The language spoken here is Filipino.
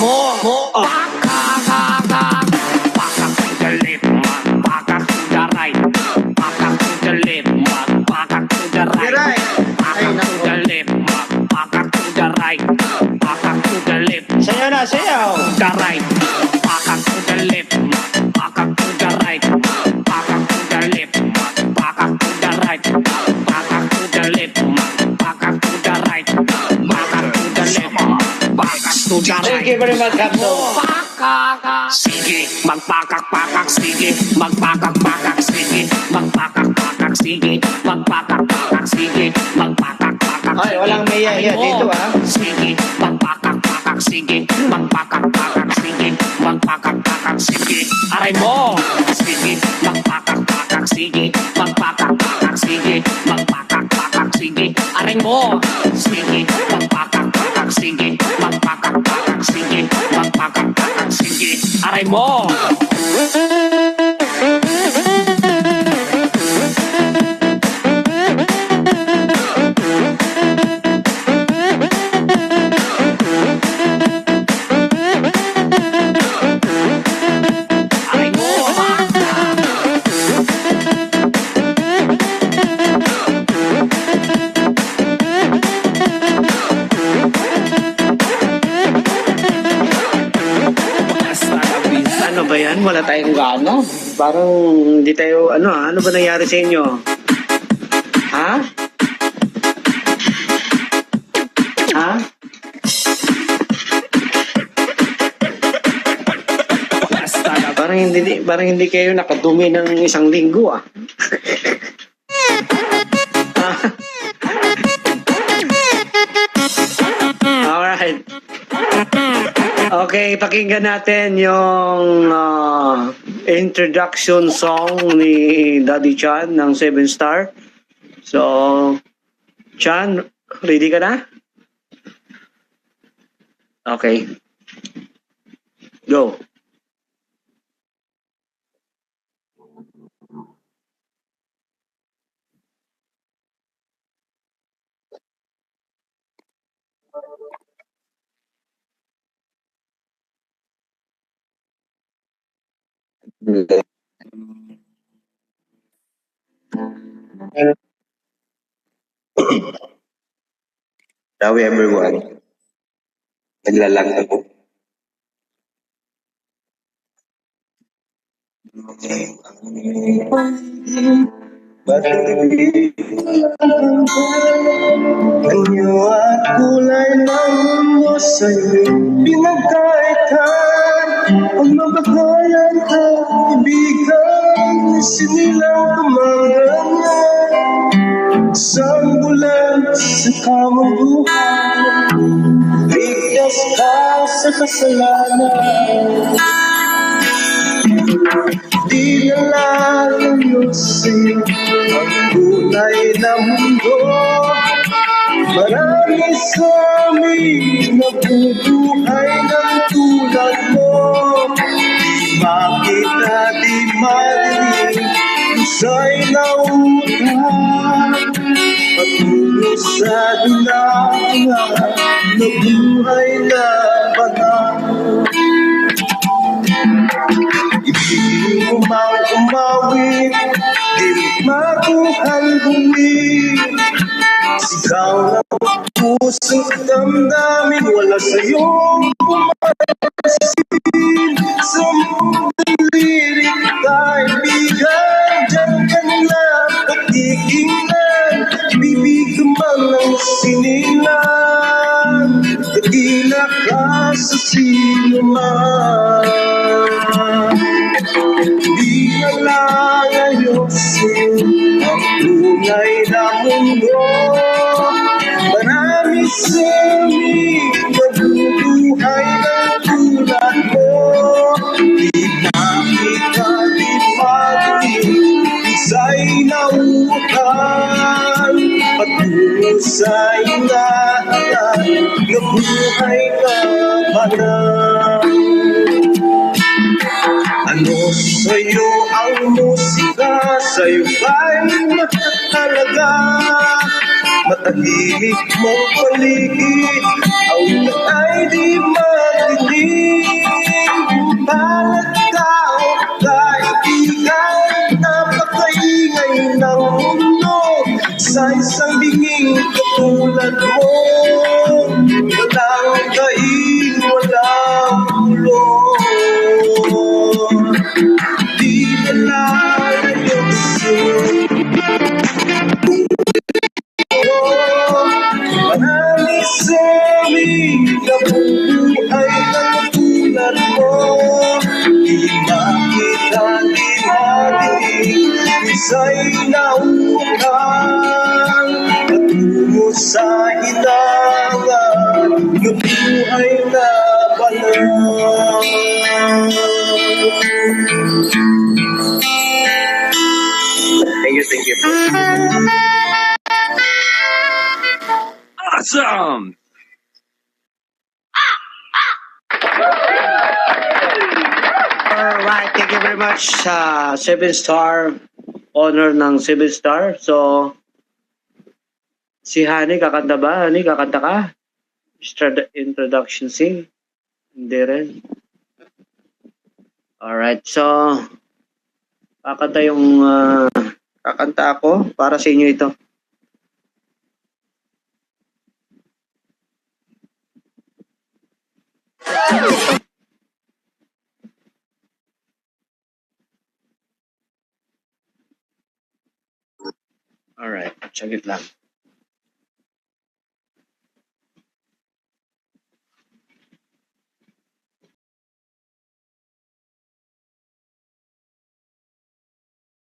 Pakak to the left, pakak to the right. Pakak to the left, pakak to the right. Pakak to the left, pakak to the right. Pakak to the left. Sayaw na, sayaw. The right. Pakak to the left, pakak to the right. Pakak to the left, pakak to the right. Pakak to the left, pakak to the right. Pakak to the left, pakak to the right. Thank you very much, Kapto. Sige, magpakak-pakak, sige, magpakak-pakak, sige, magpakak-pakak, sige, magpakak-pakak, sige, magpakak-pakak. Ay, walang maya-iya dito, ah. Sige, magpakak-pakak, sige, magpakak-pakak, sige, magpakak-pakak, sige, aray mo. Sige, magpakak-pakak, sige, magpakak-pakak, sige, magpakak-pakak, sige, aray mo. Sige, magpakak-pakak, sige, magpakak-pakak, sige, magpakak-pakak, sige, aray mo. Aray mo. Ano ba yan? Wala tayong gano. Parang hindi tayo, ano ba nangyari sa inyo? Ha? Ha? Parang hindi kayo nakadumi ng isang linggo, ah. Alright. Okay, pakinggan natin yung introduction song ni Daddy Chan ng 7 Star. So, Chan, ready ka na? Okay. Go. Now everyone, naglalag ako. Anyo at kulay ng mundo sa'yo pinagkaitan. Ang mabagayan at ibigan, sinilang tumangangan. Isang bulan sa tamang buhay, ligtas ka sa kasalanan. Di na lalayo sa'yo ang kulay ng mundo. Marami sa amin nabubuhay ng tulad mo. Bakit na di marinig isa'y nautang? Patungo sa dulangan na buhay na banal. Ibigin mo mang umawit, di makuhal bumig. Sigaw ng pusong damdamin, wala sa'yong pumasin. Sa mundang lirik kaibigan, dyan ka na patigingnan. Ibibig ka man ng sinilang, tagila ka sa sinuman. Di na lalayo sa'yo ang tunay na mundo. Marami sa amin nabubuhay ng tulad mo. Di nakita, di pag-ibig, isa'y nauutan. Patungo sa ingatan na buhay ka banal. Ano sa'yo ang musika? Sa'yo ba'y mahalaga? Matahimik mong paligid, awitan ay di marinig. Thank you. Awesome! Alright, thank you very much sa 7-star honor ng 7-star. So, si Hani, kakanta ba? Hani, kakanta ka? Introduction sing? Hindi rin. Alright, so, kakanta yung, kakanta ako para sa inyo ito. Alright, saglit lang.